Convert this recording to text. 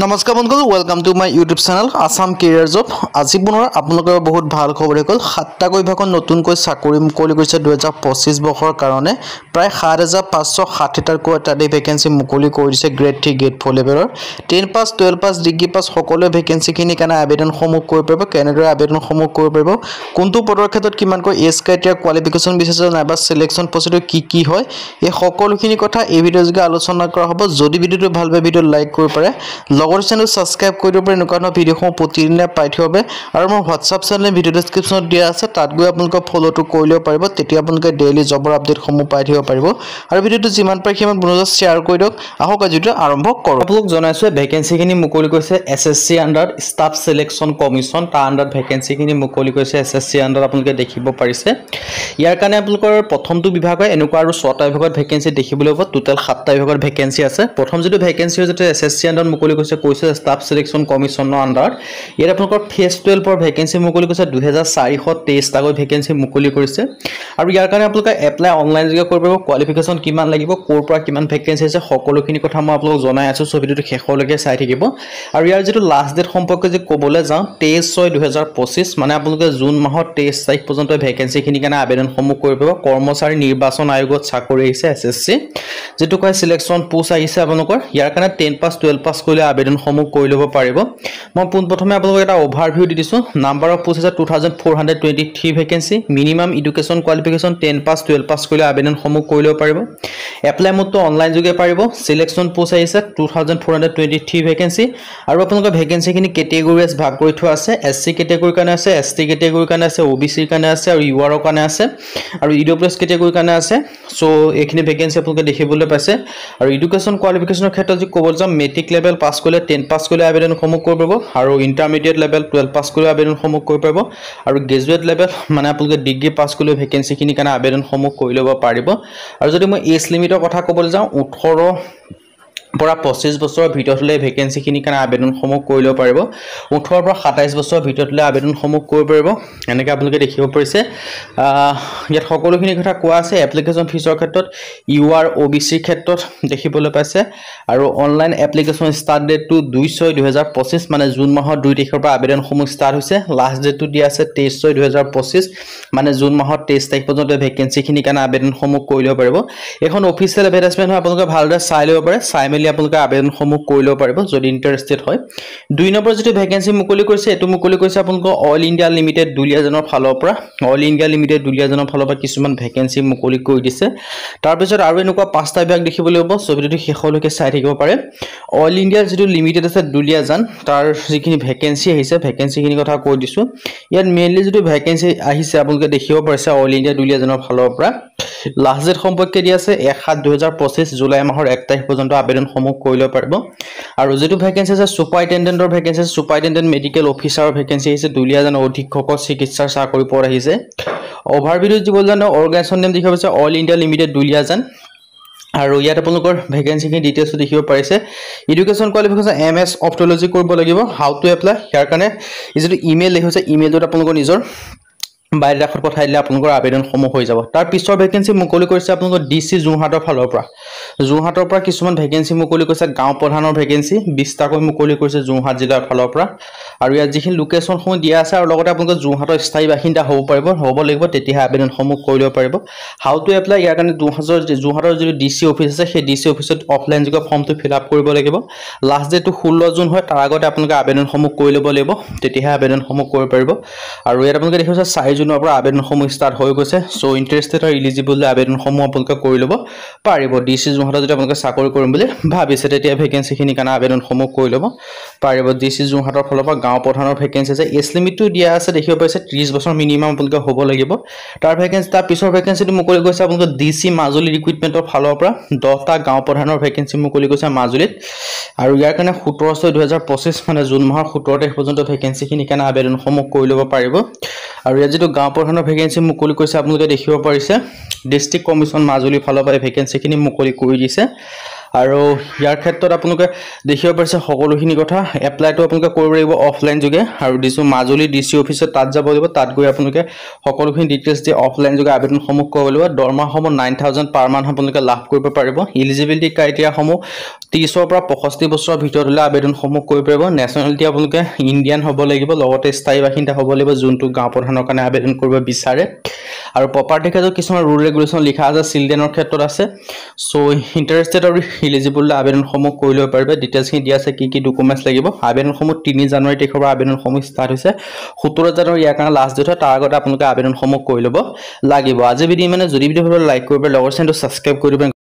নমস্কাৰ বন্ধুসকল, welcome to my YouTube channel Assam career job. আজি পুনৰ আপোনালোকৰ বহুত ভাল খবৰ হ'ল। 7টা বিভাগত নতুনকৈ চাকৰি মুকলি কৰিছে 2025 বৰ্ষৰ কাৰণে। প্ৰায় 7560টাকৈ তাতে ভেকেন্সি মুকলি কৰি দিছে গ্ৰেড 3 গ্ৰেড 4 লেভেলৰ। 10 পাছ 12 পাছ ডিগ্ৰী পাছ সকলোৱে ভেকেন্সিখিনিৰ কাৰণে আবেদনসমূহ কৰিব পাৰিব। কেনেদৰে আবেদনসমূহ কৰিব পাৰিব, কোনটো পদৰ ক্ষেত্ৰত কিমানকৈ এজ ক্ৰাইটেৰিয়া কোৱালিফিকেশ্যন বিচাৰিছে নাইবা সিলেকশ্যন প্ৰচিডিউৰ কি হয়, এই সকলোখিনি কথা এই ভিডিঅ'ৰ যোগে আলোচনা কৰা হ'ব। যদি ভিডিঅ'টো ভাল পায় ভিডিঅ' লাইক কৰিব পাৰে, লগৰ চেনেল সাবস্ক্ৰাইব কৰি দিব পাৰে। এনেকুৱা ধৰণৰ ভিডিঅ'সমূহ প্ৰতিদিনে পাই থাকিব পাৰে। আৰু মোৰ হোৱাটছআপ চেনেল ভিডিঅ' ডেছক্ৰিপশ্যনত দিয়া আছে, তাত গৈ আপোনালোকে ফ'ল'টো কৰি ল'ব পাৰিব। তেতিয়া আপোনালোকে ডেইলি জবৰ আপডেটসমূহ পাই থাকিব পাৰিব। আৰু ভিডিঅ'টো যিমান পাৰে সিমান বন্ধুক শ্বেয়াৰ কৰি দিয়ক। আহক আজি ভিডিঅ' আৰম্ভ কৰোঁ। আপোনালোক জনাইছোঁ ভেকেন্সিখিনি মুকলি কৰিছে SSC আণ্ডাৰত ষ্টাফ চিলেকশ্যন কমিশ্যন, তাৰ আণ্ডাৰত ভেকেন্সিখিনি মুকলি কৰিছে SSC আণ্ডাৰত আপোনালোকে দেখিব পাৰিছে। ইয়াৰ কাৰণে আপোনালোকৰ প্ৰথমটো বিভাগ হয়, এনেকুৱা আৰু 6টা বিভাগত ভেকেন্সি দেখিবলৈ হ'ব। টোটেল 7টা বিভাগত ভেকেন্সি আছে। প্ৰথম যিটো ভেকেন্সি হৈছে SSC আণ্ডাৰত মুকলি কৈছে ষ্টাফ সিলেকশ্যন কমিশ্যনৰ আণ্ডাৰত। ইয়াত আপোনালোকৰ ফেজ 12ৰ ভেকেন্সি মুকলি কৰিছে 2423টাকৈ ভেকেন্সি মুকলি কৰিছে। আৰু ইয়াৰ কাৰণে আপোনালোকে এপ্লাই অনলাইন যোগে কৰিব পাৰিব। কোৱালিফিকেশ্যন কিমান লাগিব, ক'ৰ পৰা কিমান ভেকেন্সি আছে, সকলোখিনি কথা মই আপোনালোকক জনাই আছোঁ। চ' ভিডিঅ'টো শেষলৈকে চাই থাকিব। আৰু ইয়াৰ যিটো লাষ্ট ডেট সম্পৰ্কে যদি ক'বলৈ যাওঁ 23/6/2025, মানে আপোনালোকে জুন মাহৰ 23 তাৰিখ পৰ্যন্ত ভেকেন্সিখিনিৰ কাৰণে আবেদনসমূহ কৰিব পাৰিব। কৰ্মচাৰী নিৰ্বাচন আয়োগত চাকৰি আহিছে SSC, যিটো কয় চিলেকশ্যন পোষ্ট আহিছে আপোনালোকৰ। ইয়াৰ কাৰণে 10 পাছ 12 পাছ কৰিলে আবেদনসমূহ কৰি ল'ব পাৰিব। মই পোনপ্ৰথমে আপোনালোকক এটা অভাৰভিউ দি দিছোঁ। নাম্বাৰ অফ পোষ্ট আছে 2423 ভেকেন্সি। মিনিমাম এডুকেশ্যন কোৱালিফিকেশ্যন 10 পাছ 12 পাছ কৰিলে আবেদনসমূহ কৰি ল'ব পাৰিব। এপ্লাই মোডটো অনলাইন যোগে পাৰিব। চিলেকশ্যন পোষ্ট আহিছে 2423 ভেকেন্সি। আৰু আপোনালোকৰ ভেকেন্সিখিনি কেটেগৰিজ ভাগ কৰি থোৱা আছে। SC কেটেগৰীৰ কাৰণে আছে, ST কেটেগৰীৰ কাৰণে আছে, OBCৰ কাৰণে আছে, আৰু URৰ কাৰণে আছে, আৰু EWS কেটেগৰীৰ কাৰণে আছে। চ' এইখিনি ভেকেন্সি আপোনালোকে দেখিবলৈ পাইছে। আৰু এডুকেশ্যন কোৱালিফিকেশ্যনৰ ক্ষেত্ৰত যদি ক'বলৈ যাওঁ মেট্ৰিক লেভেল পাছ কৰিলে 10 পাছ কৰিলে আবেদনসমূহ কৰিব পাৰিব। আৰু ইণ্টাৰমিডিয়েট লেভেল 12 পাছ কৰিলে আবেদনসমূহ কৰিব পাৰিব। আৰু গ্ৰেজুৱেট লেভেল মানে আপোনালোকে ডিগ্ৰী পাছ কৰিলে ভেকেন্সিখিনিৰ কাৰণে আবেদনসমূহ কৰি ল'ব পাৰিব। আৰু যদি মই এজ লিমিটৰ কথা ক'বলৈ যাওঁ 18 পৰা 25 বছৰৰ ভিতৰত হ'লে ভেকেন্সিখিনিৰ কাৰণে আবেদনসমূহ কৰি ল'ব পাৰিব। 18 পৰা 27 বছৰৰ ভিতৰত হ'লে আবেদনসমূহ কৰিব পাৰিব। এনেকৈ আপোনালোকে দেখিব পাৰিছে। ইয়াত সকলোখিনি কথা কোৱা আছে। এপ্লিকেশ্যন ফিজৰ ক্ষেত্ৰত UR OBCৰ ক্ষেত্ৰত দেখিবলৈ পাইছে। আৰু অনলাইন এপ্লিকেশ্যন ষ্টাৰ্ট ডেটটো 2/6/2025, মানে জুন মাহৰ 2 তাৰিখৰ পৰা আবেদনসমূহ ষ্টাৰ্ট হৈছে। লাষ্ট ডেটটো দিয়া আছে 23/6/2025, মানে জুন মাহৰ 23 তাৰিখ পৰ্যন্ত ভেকেন্সিখিনিৰ কাৰণে আবেদনসমূহ কৰি ল'ব পাৰিব। এখন অফিচিয়েল এডভাৰটাইজমেণ্ট হয়, আপোনালোকে ভালদৰে চাই ল'ব পাৰে। চাই মেলি আপোনালোকে আবেদনসমূহ কৰি ল'ব পাৰিব যদি ইণ্টাৰেষ্টেড হয়। 2 নম্বৰ যিটো ভেকেন্সি মুকলি কৰিছে এইটো মুকলি কৰিছে আপোনালোকৰ অইল ইণ্ডিয়া লিমিটেড দুলীয়াজানৰ ফালৰ পৰা। অইল ইণ্ডিয়া লিমিটেড দুলীয়াজানৰ ফালৰ পৰা কিছুমান ভেকেন্সি মুকলি কৰি দিছে। তাৰপিছত আৰু এনেকুৱা 5টা বিভাগ দেখিবলৈ হ'ব। চ' ভিডিঅ'টো শেষলৈকে চাই থাকিব পাৰে। অইল ইণ্ডিয়াৰ যিটো লিমিটেড আছে দুলীয়াজান, তাৰ যিখিনি ভেকেন্সি আহিছে ভেকেন্সিখিনিৰ কথা কৈ দিছোঁ। ইয়াত মেইনলি যিটো ভেকেন্সি আহিছে আপোনালোকে দেখিব পাৰিছে অইল ইণ্ডিয়া দুলীয়াজানৰ ফালৰ পৰা। লাষ্ট ডেট সম্পৰ্কে দিয়া আছে 1/7/2025, জুলাই মাহৰ 1 তাৰিখ পৰ্যন্ত আবেদনসমূহ কৰি ল'ব পাৰিব। আৰু যিটো ভেকেন্সি আছে ছুপাৰিণ্টেণ্ডেণ্টৰ ভেকেন্সি আছে, ছুপাৰিণ্টেণ্ডেণ্ট মেডিকেল অফিচাৰৰ ভেকেন্সি আহিছে। দুলীয়াজান অধীক্ষকৰ চিকিৎসাৰ চাকৰি পদ আহিছে। অভাৰভিউ দিব জানো অৰ্গেনাইজেশ্যন নেম দেখিব পাৰিছে অইল ইণ্ডিয়া লিমিটেড দুলীয়াজান। আৰু ইয়াত আপোনালোকৰ ভেকেন্সিখিনি ডিটেইলছটো দেখিব পাৰিছে। এডুকেশ্যন কোৱালিফিকেশ্যন MS অপথলজি কৰিব লাগিব। হাউ টু এপ্লাই, ইয়াৰ কাৰণে যিটো ইমেইল দেখিছে ইমেইলটোত আপোনালোকৰ নিজৰ বায়'ডাটাখন পঠাই দিলে আপোনালোকৰ আবেদনসমূহ হৈ যাব। তাৰ পিছৰ ভেকেন্সি মুকলি কৰিছে আপোনালোকৰ DC যোৰহাটৰ ফালৰ পৰা। যোৰহাটৰ পৰা কিছুমান ভেকেন্সি মুকলি কৰিছে। গাঁও প্ৰধানৰ ভেকেন্সি 20টাকৈ মুকলি কৰিছে যোৰহাট জিলাৰ ফালৰ পৰা। আৰু ইয়াত যিখিনি লোকেশ্যনসমূহ দিয়া আছে, আৰু লগতে আপোনালোকে যোৰহাটৰ স্থায়ী বাসিন্দা হ'ব লাগিব, তেতিয়াহে আবেদনসমূহ কৰি ল'ব পাৰিব। হাউ টু এপ্লাই, ইয়াৰ কাৰণে যোৰহাটৰ যিটো DC অফিচ আছে সেই DC অফিচত অফলাইন যোগে ফৰ্মটো ফিল আপ কৰিব লাগিব। লাষ্ট ডেটটো 16 জুন হয়, তাৰ আগতে আপোনালোকে আবেদনসমূহ কৰি ল'ব লাগিব, তেতিয়াহে আবেদনসমূহ কৰিব পাৰিব। আৰু ইয়াত আপোনালোকে দেখিছে 4 জুনৰ পৰা আবেদনসমূহ ষ্টাৰ্ট হৈ গৈছে। চ' ইণ্টাৰেষ্টেড আৰু ইলিজিবল আবেদনসমূহ আপোনালোকে কৰি ল'ব পাৰিব। DC যোৰহাটত যদি আপোনালোকে চাকৰি কৰিম বুলি ভাবিছে তেতিয়া ভেকেন্সিখিনিৰ কাৰণে আবেদনসমূহ কৰি ল'ব পাৰিব। DC যোৰহাটৰ ফালৰ পৰা গাঁও প্ৰধানৰ ভেকেন্সি আছে। এজ লিমিটটো দিয়া আছে দেখিব পাৰিছে 30 বছৰ মিনিমাম আপোনালোকে হ'ব লাগিব। তাৰ পিছৰ ভেকেন্সিটো মুকলি কৰিছে আপোনালোকে DC মাজুলী ৰিক্ৰুইটমেণ্টৰ ফালৰ পৰা। 10টা গাঁও প্ৰধানৰ ভেকেন্সি মুকলি কৰিছে মাজুলীত। আৰু ইয়াৰ কাৰণে 17/6/2025, মানে জুন মাহৰ 17 তাৰিখ পৰ্যন্ত ভেকেন্সিখিনিৰ কাৰণে আবেদনসমূহ কৰি ল'ব পাৰিব। আৰু ইয়াত যিটো গাঁও প্ৰধানৰ ভেকেন্সি মুকলি কৰিছে আপোনালোকে দেখিব পাৰিছে ডিষ্ট্ৰিক্ট কমিশ্যন মাজুলীৰ ফালৰ পৰা ভেকেন্সিখিনি মুকলি কৰি দিছে। আৰু ইয়াৰ ক্ষেত্ৰত আপোনালোকে দেখিব পাৰিছে সকলোখিনি কথা এপ্লাইটো আপোনালোকে কৰিব লাগিব অফলাইন যোগে আৰু দিছো মাজুলী ডিসি অফিচত তাত যাব লাগিব তাত গৈ আপোনালোকে সকলোখিনি ডিটেইলছ দি অফলাইন যোগে আবেদনসমূহ কৰিব লাগিব দৰমহাসমূহ 9000 পাৰ মান্থ আপোনালোকে লাভ কৰিব পাৰিব এলিজিবিলিটি ক্ৰাইটেৰিয়াসমূহ 30 ৰ পৰা 65 বছৰৰ ভিতৰত হলে আবেদনসমূহ কৰিব পাৰিব নেশ্যনেলিটি আপোনালোকে ইণ্ডিয়ান হ'ব লাগিব লগতে স্থায়ী বাসিন্দা হ'ব লাগিব যোনটো গাঁও প্ৰধানৰ কাৰণে আবেদন কৰিব বিচাৰে আৰু প্ৰপাৰ্টি ক্ষেত্ৰত কিছুমান ৰুল ৰেগুলেশ্যন লিখা আছে চিলড্ৰেনৰ ক্ষেত্ৰত আছে সো ইন্টাৰেষ্টেড আৰু এলিজিবল আবেদনসমূহ কৰি ল'ব পাৰিবে ডিটেইলছখিনি দিয়া আছে কি ডকুমেন্টছ লাগিব আবেদনসমূহ 3 জানুৱাৰী তাৰিখৰ পৰা আবেদনসমূহ ষ্টাৰ্ট হৈছে 17 জানুৱাৰী ইয়াৰ কাৰণে লাষ্ট ডেট হয় তাৰ আগতে আপোনালোকে আবেদনসমূহ কৰি ল'ব লাগিব আজি ভিডিঅ' মানে যদি ভিডিঅ' ভাল লাইক কৰিব লগৰ চেনেলটো সাবস্ক্ৰাইব কৰিব